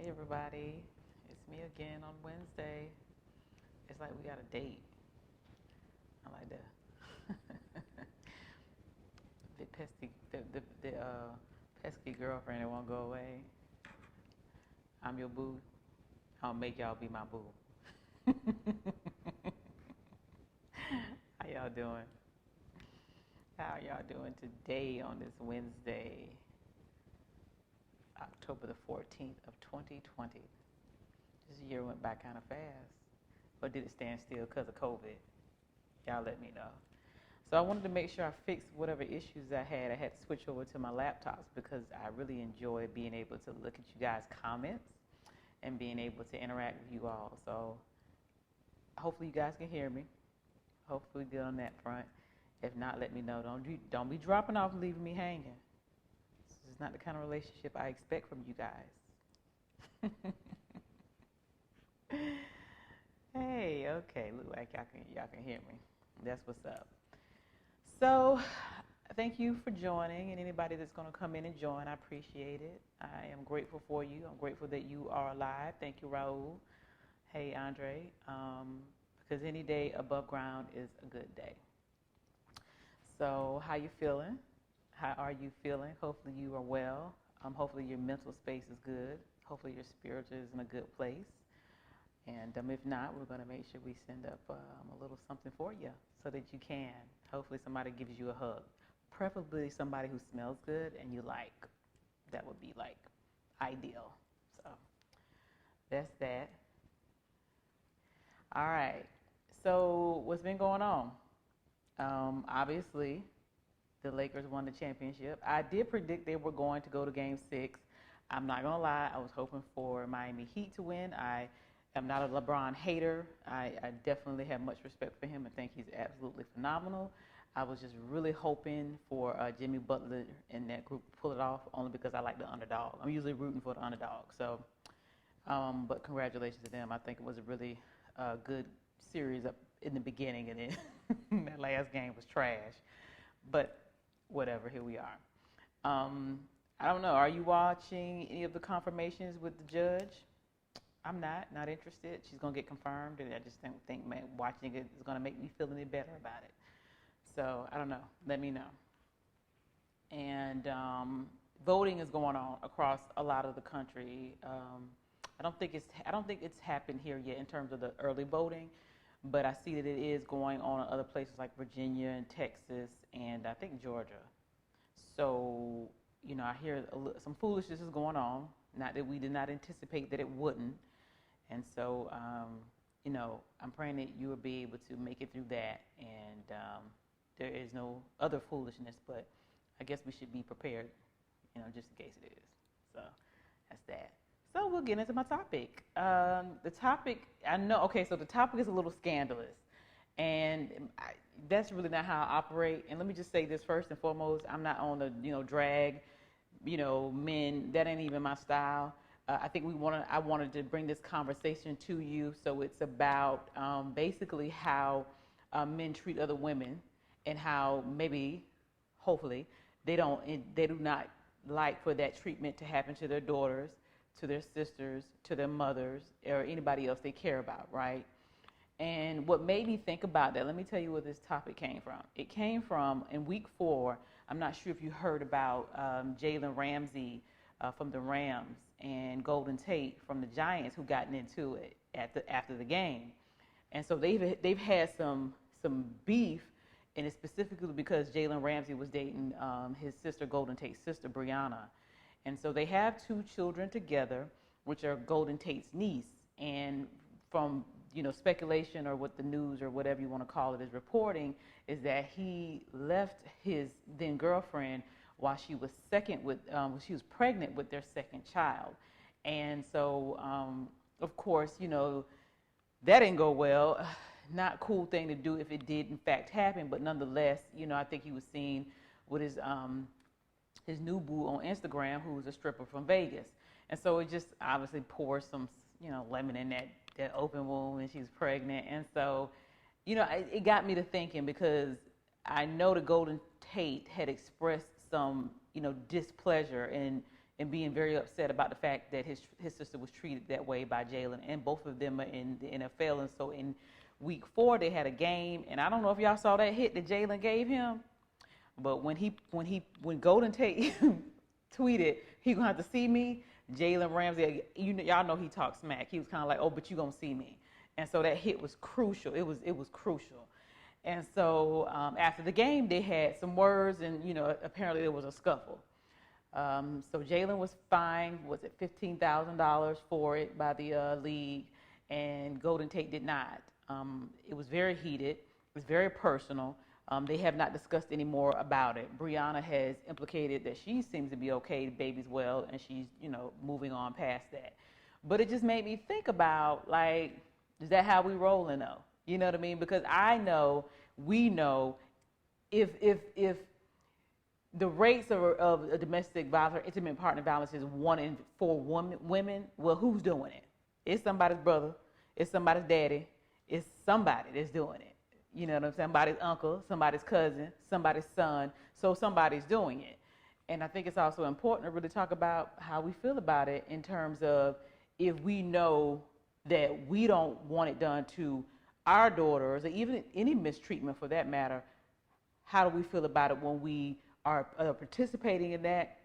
Hey everybody, it's me again on Wednesday. It's like we got a date. I like that. the pesky, the pesky girlfriend that won't go away. I'm your boo. I'll make y'all be my boo. How y'all doing? How y'all doing today on this Wednesday, October the 14th of 2020? This year went by kind of fast. Or did it stand still because of COVID? Y'all let me know. So I wanted to make sure I fixed whatever issues I had. I had to switch over to my laptops because I really enjoy being able to look at you guys' comments and being able to interact with you all. So hopefully you guys can hear me. Hopefully good on that front. If not, let me know. Don't be dropping off and leaving me hanging. This is not the kind of relationship I expect from you guys. Hey, okay. Look like y'all can hear me. That's what's up. So, thank you for joining, and anybody that's going to come in and join, I appreciate it. I am grateful for you. I'm grateful that you are alive. Thank you, Raul. Hey, Andre. Because any day above ground is a good day. So, how you feeling? How are you feeling? Hopefully you are well. Hopefully your mental space is good. Hopefully your spirit is in a good place. And if not, we're going to make sure we send up a little something for you so that you can. Hopefully somebody gives you a hug. Preferably somebody who smells good and you like. That would be like ideal. So that's that. All right. So what's been going on? Obviously, the Lakers won the championship. I did predict they were going to go to Game 6. I'm not going to lie. I was hoping for Miami Heat to win. I'm not a LeBron hater. I definitely have much respect for him and think he's absolutely phenomenal. I was just really hoping for Jimmy Butler and that group to pull it off, only because I like the underdog. I'm usually rooting for the underdog. So, but congratulations to them. I think it was a really good series up in the beginning, and then that last game was trash. But whatever, here we are. I don't know. Are you watching any of the confirmations with the judge? I'm not interested. She's going to get confirmed, and I just don't think watching it is going to make me feel any better about it. So, I don't know. Let me know. And voting is going on across a lot of the country. I don't think it's happened here yet in terms of the early voting, but I see that it is going on in other places like Virginia and Texas and I think Georgia. So, I hear some foolishness is going on. Not that we did not anticipate that it wouldn't. And so, I'm praying that you will be able to make it through that. And there is no other foolishness, but I guess we should be prepared, just in case it is. So that's that. So we'll get into my topic. The topic, so the topic is a little scandalous. And that's really not how I operate. And let me just say this first and foremost, I'm not on the, drag, men. That ain't even my style. I think I wanted to bring this conversation to you. So it's about basically how men treat other women and how maybe, hopefully, they do not like for that treatment to happen to their daughters, to their sisters, to their mothers, or anybody else they care about, right? And what made me think about that, let me tell you where this topic came from. It came from in week 4. I'm not sure if you heard about Jalen Ramsey from the Rams and Golden Tate from the Giants who gotten into it after the game. And so they've had some beef, and it's specifically because Jalen Ramsey was dating his sister, Golden Tate's sister, Brianna. And so they have 2 children together, which are Golden Tate's niece. And from speculation or what the news or whatever you want to call it is reporting, is that he left his then girlfriend while she was she was pregnant with their second child. And so, of course, that didn't go well. Not a cool thing to do if it did in fact happen, but nonetheless, I think he was seen with his new boo on Instagram, who's a stripper from Vegas. And so it just obviously pours some, lemon in that open wound, and she's pregnant. And so, it got me to thinking, because I know the Golden Tate had expressed some, displeasure and, and being very upset about the fact that his sister was treated that way by Jalen, and both of them are in the NFL. And so in week 4 they had a game, and I don't know if y'all saw that hit that Jalen gave him, but when Golden Tate tweeted, "He gonna have to see me," Jalen Ramsey, y'all know he talks smack. He was kind of like, "Oh, but you gonna see me," and so that hit was crucial. It was crucial. And so after the game, they had some words, and apparently there was a scuffle. So Jalen was fined, was it $15,000 for it by the league, and Golden Tate did not. It was very heated. It was very personal. They have not discussed any more about it. Brianna has implicated that she seems to be okay, the baby's well, and she's, moving on past that. But it just made me think about, like, is that how we rolling though? You know what I mean? Because we know, if the rates of domestic violence or intimate partner violence is 1 in 4 women, well, who's doing it? It's somebody's brother. It's somebody's daddy. It's somebody that's doing it. You know what I'm saying? Somebody's uncle, somebody's cousin, somebody's son. So somebody's doing it. And I think it's also important to really talk about how we feel about it in terms of if we know that we don't want it done to our daughters, or even any mistreatment for that matter, how do we feel about it when we are participating in that,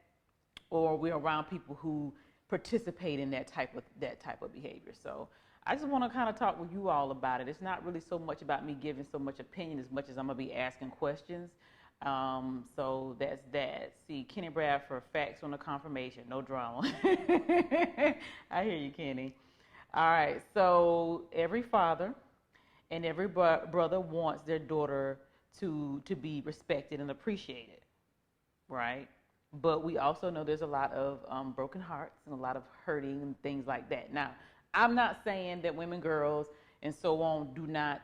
or we're around people who participate in that type of behavior? So I just want to kind of talk with you all about it. It's not really so much about me giving so much opinion as much as I'm going to be asking questions. So that's that. See, Kenny Bradford, facts on the confirmation, no drama. I hear you, Kenny. All right, so every father and every brother wants their daughter to be respected and appreciated, right? But we also know there's a lot of broken hearts and a lot of hurting and things like that. Now, I'm not saying that women, girls, and so on do not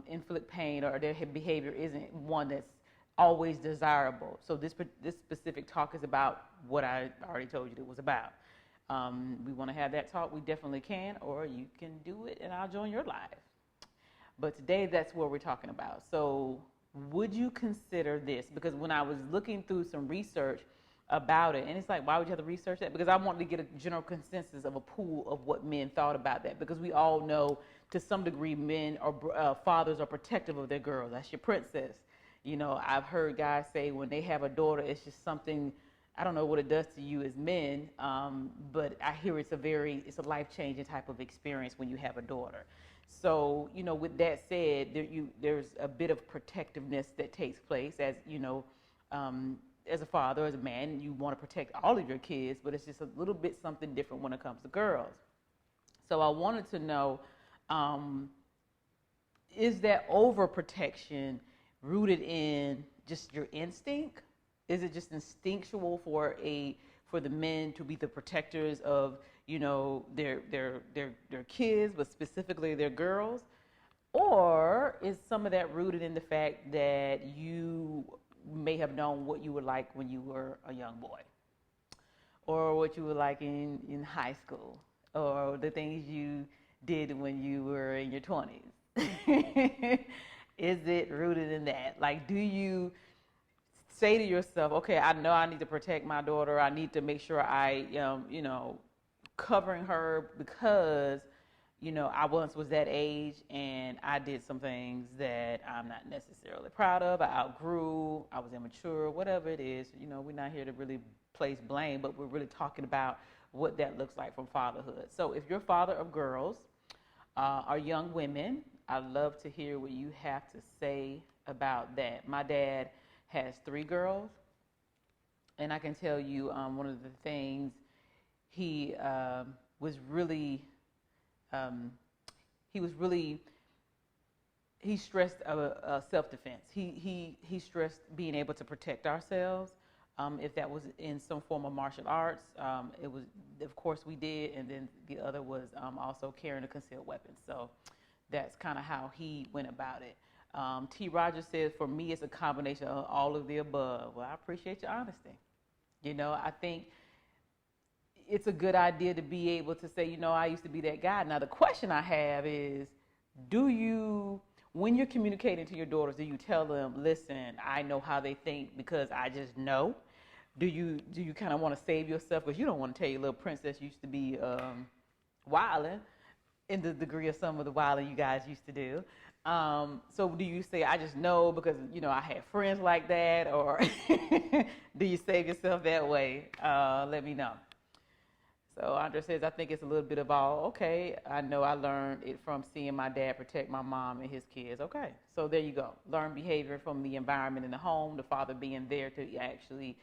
inflict pain, or their behavior isn't one that's always desirable. So this specific talk is about what I already told you it was about. We want to have that talk, we definitely can, or you can do it and I'll join your live. But today, that's what we're talking about. So would you consider this? Because when I was looking through some research about it, and it's like, why would you have to research that? Because I wanted to get a general consensus of a pool of what men thought about that. Because we all know, to some degree, men or fathers are protective of their girls. That's your princess. I've heard guys say when they have a daughter, it's just something, I don't know what it does to you as men, but I hear it's a life-changing type of experience when you have a daughter. So, with that said, there's a bit of protectiveness that takes place as a father, as a man, you want to protect all of your kids, but it's just a little bit something different when it comes to girls. So I wanted to know, is that overprotection rooted in just your instinct? Is it just instinctual for the men to be the protectors of their kids, but specifically their girls? Or is some of that rooted in the fact that you may have known what you were like when you were a young boy, or what you were like in high school, or the things you did when you were in your 20s? Is it rooted in that? Like, do you say to yourself, okay, I know I need to protect my daughter. I need to make sure I, covering her because, I once was that age and I did some things that I'm not necessarily proud of. I outgrew, I was immature, whatever it is. We're not here to really place blame, but we're really talking about what that looks like from fatherhood. So if you're a father of girls or young women, I'd love to hear what you have to say about that. My dad has 3 girls, and I can tell you one of the things he was really he stressed self-defense. He stressed being able to protect ourselves. If that was in some form of martial arts, it was, of course, we did, and then the other was also carrying a concealed weapon. So that's kind of how he went about it. T. Rogers says, for me, it's a combination of all of the above. Well, I appreciate your honesty. I think it's a good idea to be able to say, I used to be that guy. Now, the question I have is, when you're communicating to your daughters, do you tell them, listen, I know how they think because I just know? Do you kind of want to save yourself because you don't want to tell your little princess used to be wilding in the degree of some of the wilding you guys used to do. So do you say I just know because I had friends like that, or do you save yourself that way? Let me know. So Andrea says, I think it's a little bit of all. Okay, I know I learned it from seeing my dad protect my mom and his kids. Okay, so there you go. Learn behavior from the environment in the home, the father being there to actually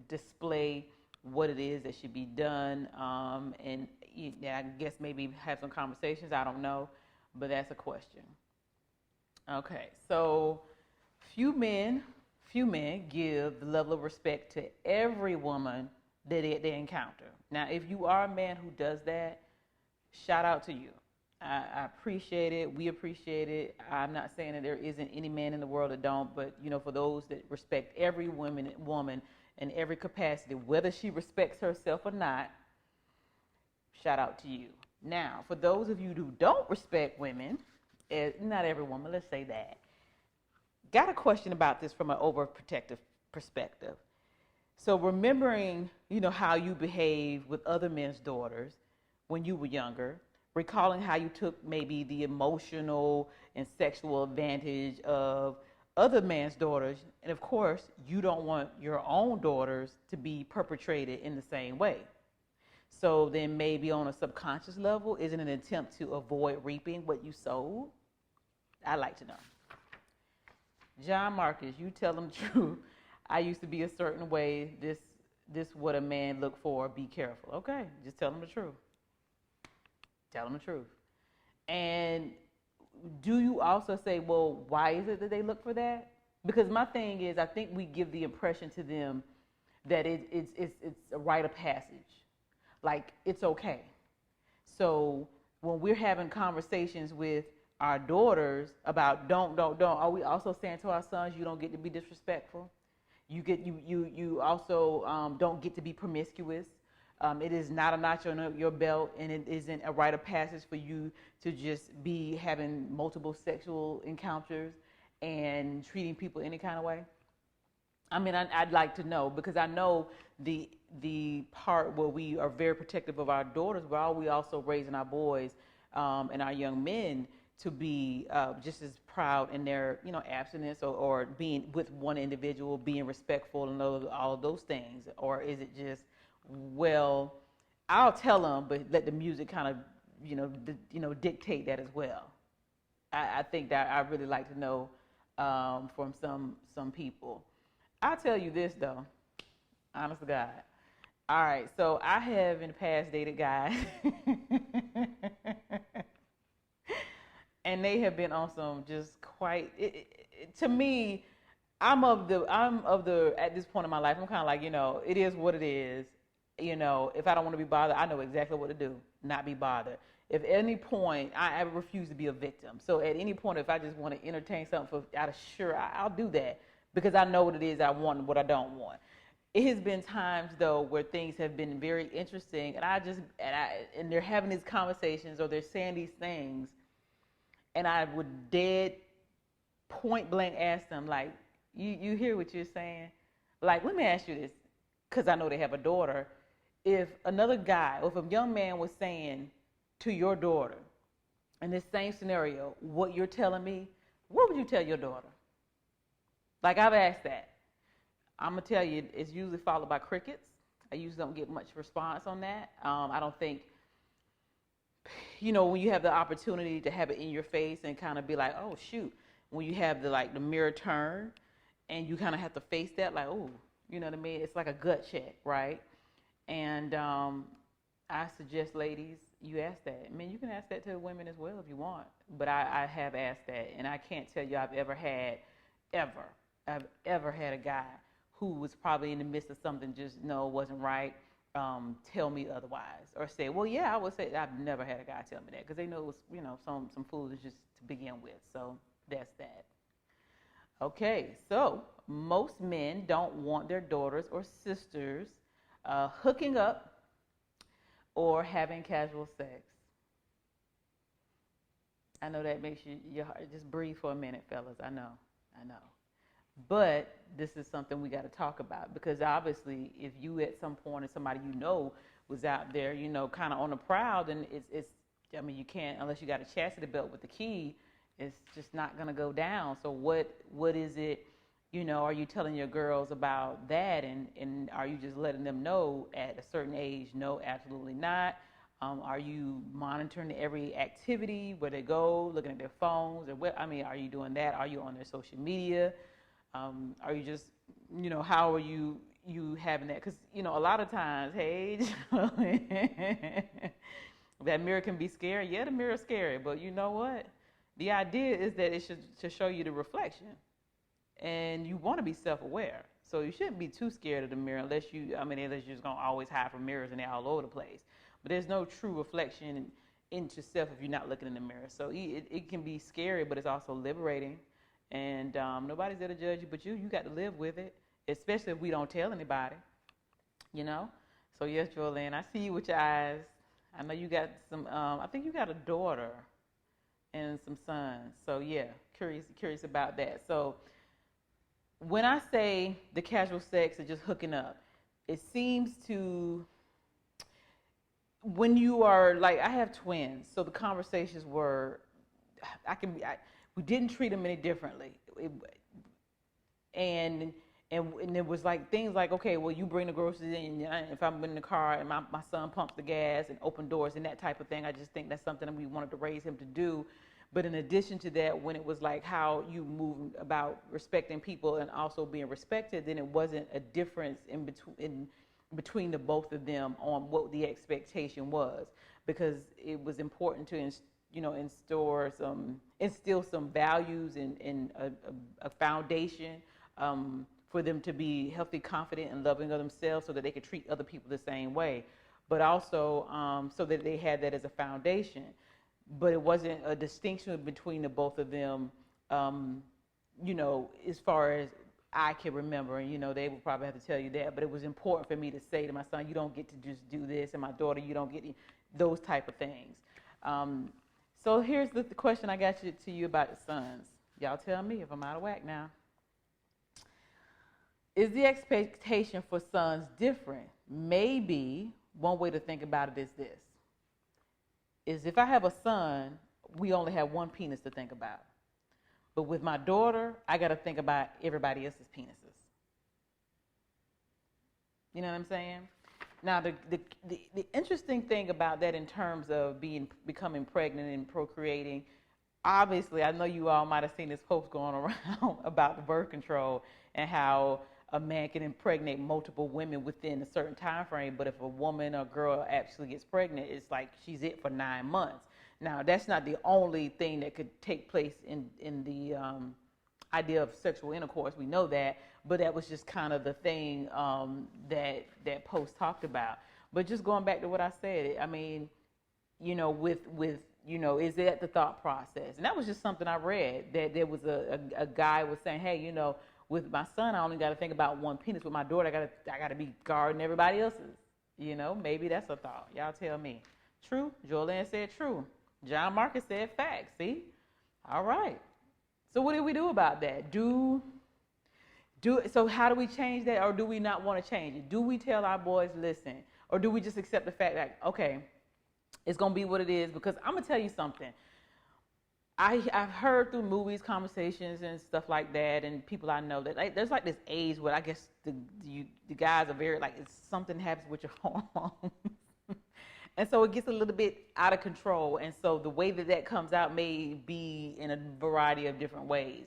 display what it is that should be done. And I guess maybe have some conversations. I don't know, but that's a question. Okay, so few men give the level of respect to every woman that they encounter. Now, if you are a man who does that, shout out to you. I appreciate it. We appreciate it. I'm not saying that there isn't any man in the world that don't, but for those that respect every woman in every capacity, whether she respects herself or not, shout out to you. Now, for those of you who don't respect women, not every woman, let's say that, got a question about this from an overprotective perspective. So remembering, how you behaved with other men's daughters when you were younger, recalling how you took maybe the emotional and sexual advantage of other men's daughters, and of course, you don't want your own daughters to be perpetrated in the same way. So then maybe on a subconscious level, is it an attempt to avoid reaping what you sowed? I'd like to know. John Marcus, you tell them the truth. I used to be a certain way. This what a man look for. Be careful. Okay, just tell them the truth. Tell them the truth. And do you also say, well, why is it that they look for that? Because my thing is, I think we give the impression to them that it's a rite of passage. Like, it's okay. So when we're having conversations with our daughters about don't, are we also saying to our sons, you don't get to be disrespectful? You also don't get to be promiscuous. It is not a notch on your belt, and it isn't a rite of passage for you to just be having multiple sexual encounters and treating people any kind of way. I mean, I'd like to know, because I know the part where we are very protective of our daughters, but we also raising our boys and our young men to be just as proud in their, abstinence or being with one individual, being respectful and all of those things? Or is it just, well, I'll tell them, but let the music kind of, dictate that as well? I think that I really like to know from some people. I'll tell you this though, honest to God. All right, so I have in the past dated guys. And they have been on some just quite. To me, I'm of the at this point in my life, I'm kind of like, it is what it is. If I don't want to be bothered, I know exactly what to do, not be bothered. If at any point I refuse to be a victim, so at any point if I just want to entertain something out of sure, I'll do that because I know what it is I want and what I don't want. It has been times though where things have been very interesting, and they're having these conversations or they're saying these things. And I would dead point blank ask them, like, you hear what you're saying? Like, let me ask you this, because I know they have a daughter. If another guy, or if a young man was saying to your daughter, in this same scenario, what you're telling me, what would you tell your daughter? Like, I've asked that. I'm going to tell you, it's usually followed by crickets. I usually don't get much response on that. I don't think, when you have the opportunity to have it in your face and kind of be like, oh, shoot, when you have the mirror turn and you kind of have to face that, like, oh, you know what I mean? It's like a gut check, right? And I suggest, ladies, you ask that. I mean, you can ask that to women as well if you want, but I have asked that, and I can't tell you I've ever had a guy who was probably in the midst of something just, no, it wasn't right, tell me otherwise, or say, well, yeah, I would say I've never had a guy tell me that, because they know it was, some foolishness just to begin with. So that's that. Okay, so most men don't want their daughters or sisters hooking up or having casual sex. I know that makes your heart just breathe for a minute, fellas. I know. But this is something we got to talk about, because obviously if you at some point, or somebody you know was out there, you know, kind of on the prowl, then it's I mean, you can't, unless you got a chastity belt with the key, it's just not going to go down. So what is it, you know, are you telling your girls about that, and are you just letting them know at a certain age, no, absolutely not? Are you monitoring every activity, where they go, looking at their phones, or what? I mean, are you doing that? Are you on their social media? Are you just, you know, how are you having that? Because, you know, a lot of times, hey, that mirror can be scary. Yeah, the mirror is scary, but you know what? The idea is that it should to show you the reflection, and you want to be self-aware. So you shouldn't be too scared of the mirror, unless unless you're just gonna always hide from mirrors and they're all over the place. But there's no true reflection into yourself if you're not looking in the mirror. So it can be scary, but it's also liberating. And nobody's there to judge you but you. You got to live with it, especially if we don't tell anybody, you know? So yes, Joanne, I see you with your eyes. I know you got some, I think you got a daughter and some sons. So yeah, curious about that. So when I say the casual sex or just hooking up, it seems to, when you are like, I have twins, so the conversations were, we didn't treat them any differently. And it was like things like, okay, well, you bring the groceries in, and if I'm in the car and my son pumps the gas and open doors and that type of thing, I just think that's something that we wanted to raise him to do. But in addition to that, when it was like how you move about respecting people and also being respected, then it wasn't a difference in between the both of them on what the expectation was, because it was important to instill some values and a foundation for them to be healthy, confident, and loving of themselves, so that they could treat other people the same way, but also so that they had that as a foundation. But it wasn't a distinction between the both of them, as far as I can remember. And, they will probably have to tell you that. But it was important for me to say to my son, you don't get to just do this, and my daughter, you don't get those type of things. So here's the question I got to you about the sons. Y'all tell me if I'm out of whack now. Is the expectation for sons different? Maybe one way to think about it is this. Is if I have a son, we only have one penis to think about. But with my daughter, I got to think about everybody else's penises. You know what I'm saying? Now, the interesting thing about that in terms of becoming pregnant and procreating, obviously, I know you all might have seen this post going around about the birth control and how a man can impregnate multiple women within a certain time frame, but if a woman or girl actually gets pregnant, it's like she's it for 9 months. Now, that's not the only thing that could take place in the idea of sexual intercourse. We know that, but that was just kind of the thing that post talked about. But just going back to what I said, I mean, with is that the thought process? And that was just something I read, that there was a guy was saying, hey, with my son, I only got to think about one penis. With my daughter, I got to be guarding everybody else's. Maybe that's a thought. Y'all tell me. True. Joanne said true. John Marcus said facts. See? All right. So what do we do about that? So how do we change that, or do we not want to change it? Do we tell our boys, listen, or do we just accept the fact that, okay, it's going to be what it is? Because I'm going to tell you something. I've heard through movies, conversations, and stuff like that, and people I know that there's like this age where I guess the guys are very something happens with your hormones, and so it gets a little bit out of control. And so the way that comes out may be in a variety of different ways.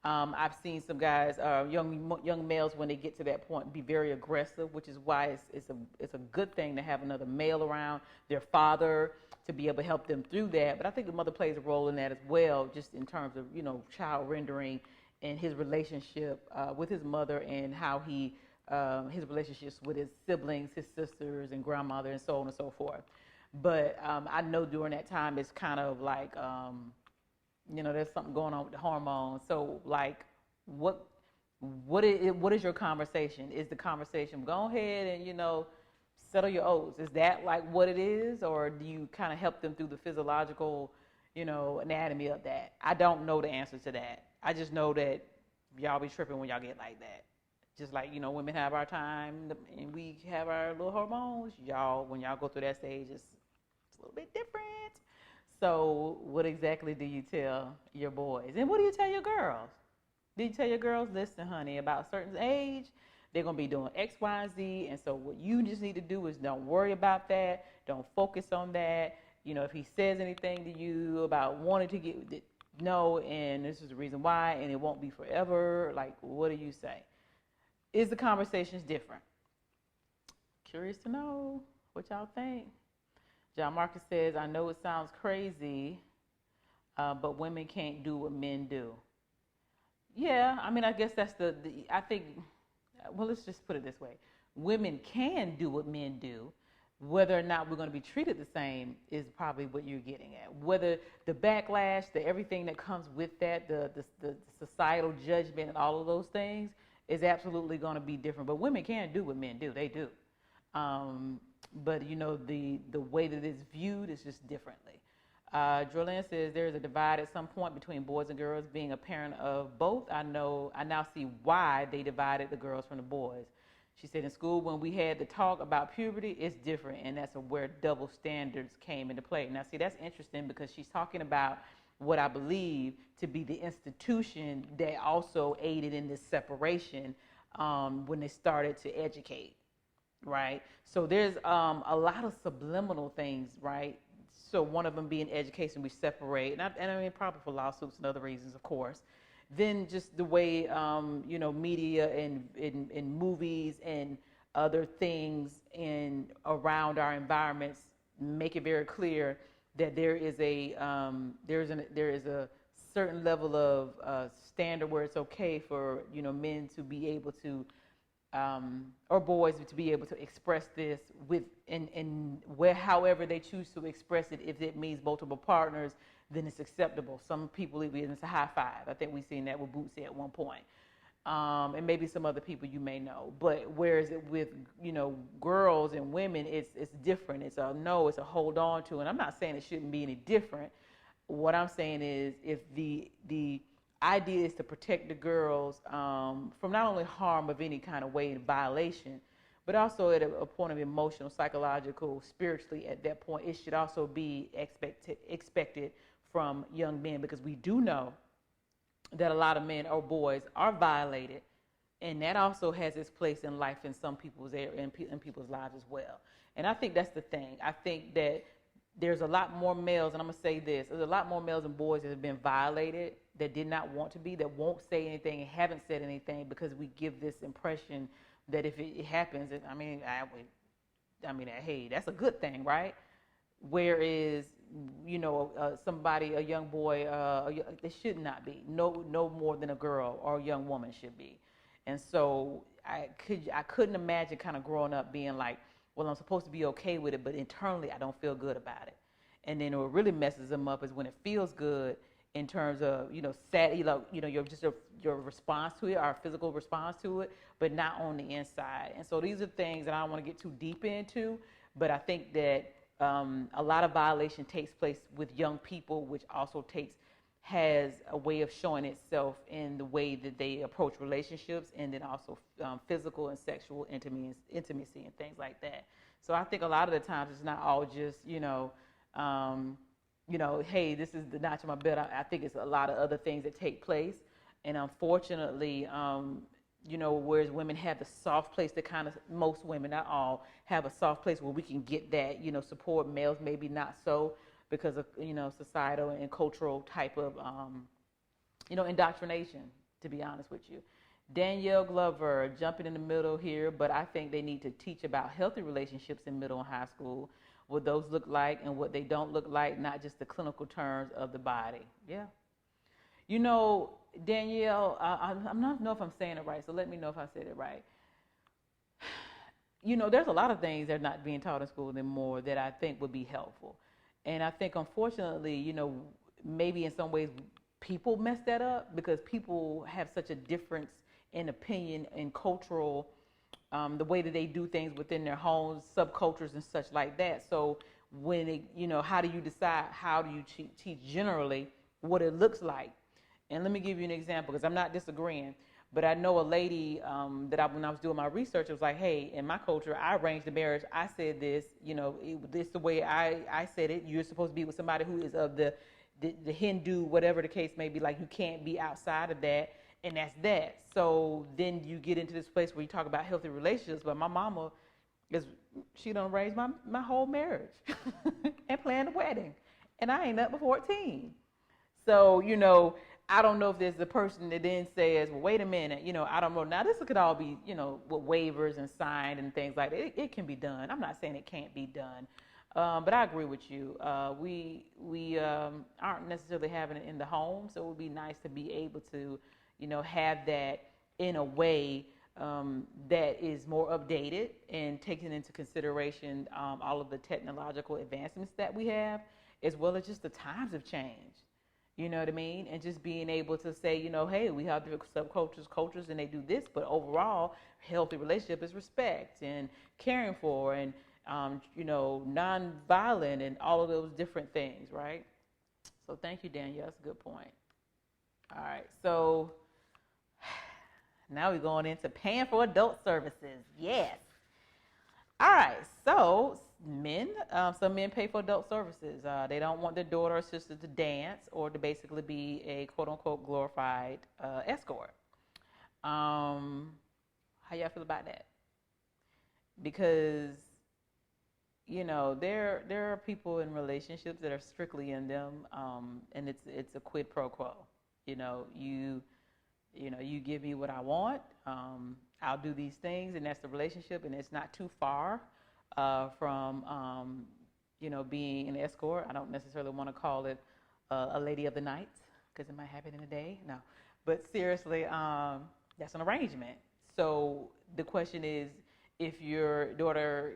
I've seen some guys, young males, when they get to that point, be very aggressive, which is why it's a good thing to have another male around, their father, to be able to help them through that. But I think the mother plays a role in that as well, just in terms of child rendering and his relationship with his mother, and how his relationships with his siblings, his sisters, and grandmother, and so on and so forth. But I know during that time it's kind of like there's something going on with the hormones. So what is your conversation? Is the conversation, go ahead and settle your oats? Is that like what it is, or do you kind of help them through the physiological anatomy of that? I don't know the answer to that. I just know that Y'all be tripping when y'all get like that. Just like, women have our time and we have our little hormones. Y'all, when y'all go through that stage, it's a little bit different. So what exactly do you tell your boys? And what do you tell your girls? Do you tell your girls, listen, honey, about a certain age, they're going to be doing X, Y, and Z. And so what you just need to do is don't worry about that. Don't focus on that. If he says anything to you about wanting to get, no, and this is the reason why, and it won't be forever. Like, what do you say? Is the conversations different? Curious to know what y'all think. John Marcus says, I know it sounds crazy, but women can't do what men do. Yeah, I mean, I guess that's I think, well, let's just put it this way. Women can do what men do. Whether or not we're going to be treated the same is probably what you're getting at. Whether the backlash, everything that comes with that, the societal judgment and all of those things is absolutely going to be different. But women can do what men do. They do. But, the way that it's viewed is just differently. Drillin says there is a divide at some point between boys and girls. Being a parent of both, I now see why they divided the girls from the boys. She said in school when we had the talk about puberty, it's different, and that's where double standards came into play. Now, see, that's interesting because she's talking about what I believe to be the institution that also aided in this separation when they started to educate, right? So there's a lot of subliminal things, right? So one of them being education, we separate, and I mean probably for lawsuits and other reasons, of course. Then just the way, media and movies and other things around our environments make it very clear that there is a certain level of standard where it's okay for men to be able to or boys to be able to express this however they choose to express it. If it means multiple partners, then it's acceptable. Some people even it's a high five. I think we've seen that with Bootsy at one point. And maybe some other people you may know. But whereas it with girls and women, it's different. It's a no. It's a hold on to. And I'm not saying it shouldn't be any different. What I'm saying is, if the idea is to protect the girls from not only harm of any kind of way and violation, but also at a point of emotional, psychological, spiritually. At that point, it should also be expected from young men, because we do know that a lot of men or boys are violated, and that also has its place in life in some people's in people's lives as well. And I think that's the thing. I think that there's a lot more males, and I'm gonna say this: there's a lot more males and boys that have been violated that did not want to be, that won't say anything and haven't said anything, because we give this impression that if it happens, hey, that's a good thing, right? Whereas, somebody, a young boy, it should not be. No more than a girl or a young woman should be. And so I couldn't imagine kind of growing up being like, well, I'm supposed to be okay with it, but internally I don't feel good about it. And then what really messes them up is when it feels good in terms of, sad, your response to it, our physical response to it, but not on the inside. And so these are things that I don't want to get too deep into, but I think that a lot of violation takes place with young people, which also has a way of showing itself in the way that they approach relationships, and then also physical and sexual intimacy and things like that. So I think a lot of the times it's not all just, hey, this is the notch on my belt. I think it's a lot of other things that take place. And unfortunately, whereas women have the soft place that kind of, most women, not all, have a soft place where we can get that, support. Males maybe not so, because of, societal and cultural type of, indoctrination, to be honest with you. Danielle Glover, jumping in the middle here, but I think they need to teach about healthy relationships in middle and high school, what those look like and what they don't look like, not just the clinical terms of the body. Yeah. Danielle, I don't know if I'm saying it right, so let me know if I said it right. There's a lot of things that are not being taught in school anymore that I think would be helpful. And I think, unfortunately, maybe in some ways people mess that up, because people have such a difference in opinion and cultural, the way that they do things within their homes, subcultures and such like that. So when how do you decide, how do you teach generally what it looks like? And let me give you an example because I'm not disagreeing. But I know a lady when I was doing my research, it was like, hey, in my culture, I arranged the marriage. I said this, this the way I said it. You're supposed to be with somebody who is of the Hindu, whatever the case may be. Like, you can't be outside of that, and that's that. So then you get into this place where you talk about healthy relationships. But my mama she done arranged my whole marriage and planned the wedding, and I ain't up but 14. So, I don't know if there's a person that then says, well, wait a minute, I don't know. Now, this could all be, with waivers and signed and things like that. It can be done. I'm not saying it can't be done. But I agree with you. We aren't necessarily having it in the home, so it would be nice to be able to, have that in a way that is more updated and taking into consideration all of the technological advancements that we have, as well as just the times have changed. You know what I mean? And just being able to say, hey, we have different subcultures, cultures, and they do this, but overall, healthy relationship is respect and caring for and, non-violent and all of those different things, right? So thank you, Danielle. That's a good point. All right. So now we're going into paying for adult services. Yes. All right. So some men pay for adult services. They don't want their daughter or sister to dance or to basically be a quote unquote glorified escort. How y'all feel about that? Because there are people in relationships that are strictly in them, and it's a quid pro quo. You give me what I want. I'll do these things, and that's the relationship, and it's not too far from being an escort. I don't necessarily want to call it a lady of the night because it might happen in a day. No, but seriously, that's an arrangement. So the question is, if your daughter,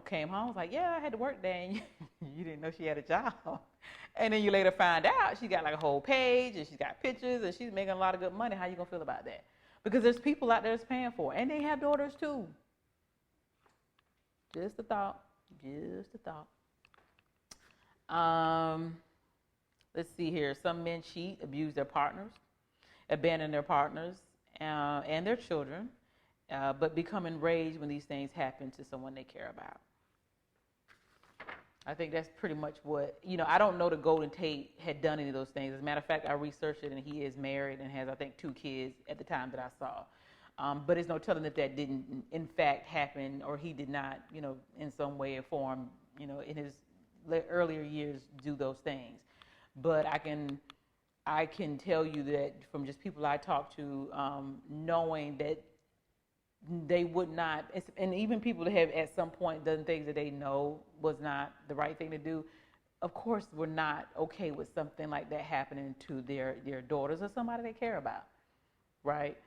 came home, was like, yeah, I had to work today, and you didn't know she had a job, and then you later find out she got like a whole page and she's got pictures and she's making a lot of good money, how you gonna feel about that? Because there's people out there that's paying for it, and they have daughters too. Just a thought. Just a thought. Let's see here. Some men cheat, abuse their partners, abandon their partners and their children, but become enraged when these things happen to someone they care about. I think that's pretty much what, I don't know that Golden Tate had done any of those things. As a matter of fact, I researched it, and he is married and has, I think, 2 kids at the time that I saw. But there's no telling if that didn't, in fact, happen, or he did not, in some way or form, in his earlier years, do those things. But I can tell you that from just people I talk to, knowing that they would not, and even people that have at some point done things that they know was not the right thing to do, of course, we're not okay with something like that happening to their daughters or somebody they care about, right?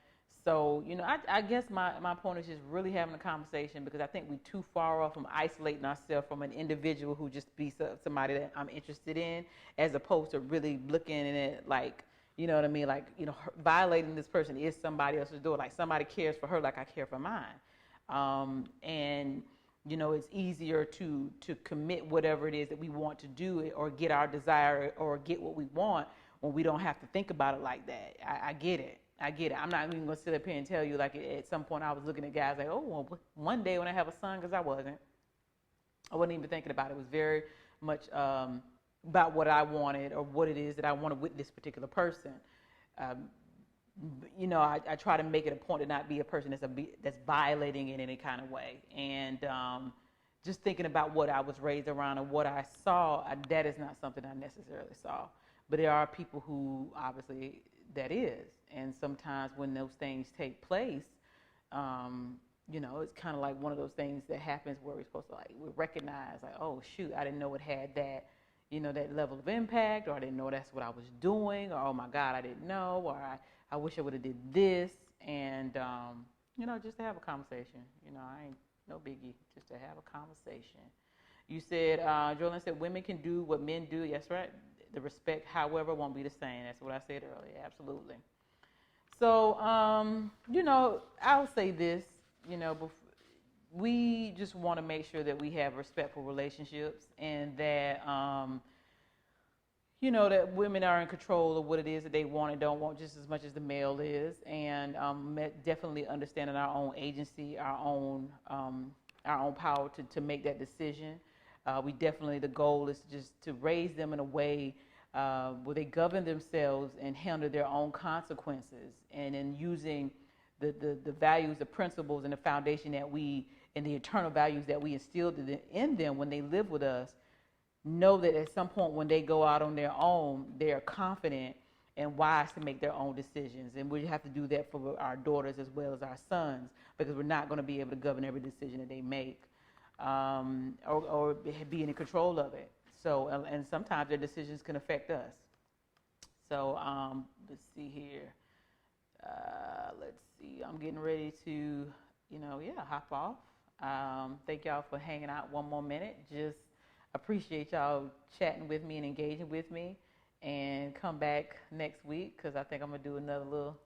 So, I guess my point is just really having a conversation, because I think we're too far off from isolating ourselves from an individual who just be somebody that I'm interested in, as opposed to really looking at it like, you know what I mean? Like, violating this person is somebody else's door. Like, somebody cares for her like I care for mine. And, it's easier to commit whatever it is that we want to do, or get our desire or get what we want, when we don't have to think about it like that. I get it. I'm not even going to sit up here and tell you, like, at some point I was looking at guys like, oh, well, one day when I have a son, because I wasn't even thinking about it. It was very much about what I wanted, or what it is that I wanted with this particular person. I try to make it a point to not be a person that's violating in any kind of way. And just thinking about what I was raised around and what I saw, that is not something I necessarily saw. But there are people who obviously that is. And sometimes when those things take place, it's kind of like one of those things that happens where we're supposed to, like, we recognize, like, oh, shoot, I didn't know it had that, that level of impact, or I didn't know that's what I was doing, or, oh, my God, I didn't know, or I wish I would have did this. And, just to have a conversation. I ain't no biggie, just to have a conversation. You said, Jolene said, women can do what men do. Yes, right. The respect, however, won't be the same. That's what I said earlier. Absolutely. So, I'll say this, we just want to make sure that we have respectful relationships, and that, that women are in control of what it is that they want and don't want just as much as the male is, and definitely understanding our own agency, our own power to make that decision. The goal is just to raise them in a way where they govern themselves and handle their own consequences, and in using the values, the principles, and the foundation and the eternal values that we instilled in them when they live with us, know that at some point when they go out on their own, they are confident and wise to make their own decisions. And we have to do that for our daughters as well as our sons, because we're not going to be able to govern every decision that they make, or be in control of it. So, and sometimes their decisions can affect us. So let's see here. Let's see. I'm getting ready to, hop off. Thank y'all for hanging out one more minute. Just appreciate y'all chatting with me and engaging with me. And come back next week, because I think I'm going to do another little,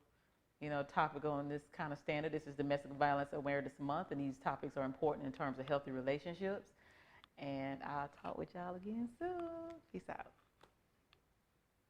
topic on this kind of standard. This is Domestic Violence Awareness Month, and these topics are important in terms of healthy relationships. And I'll talk with y'all again soon. Peace out.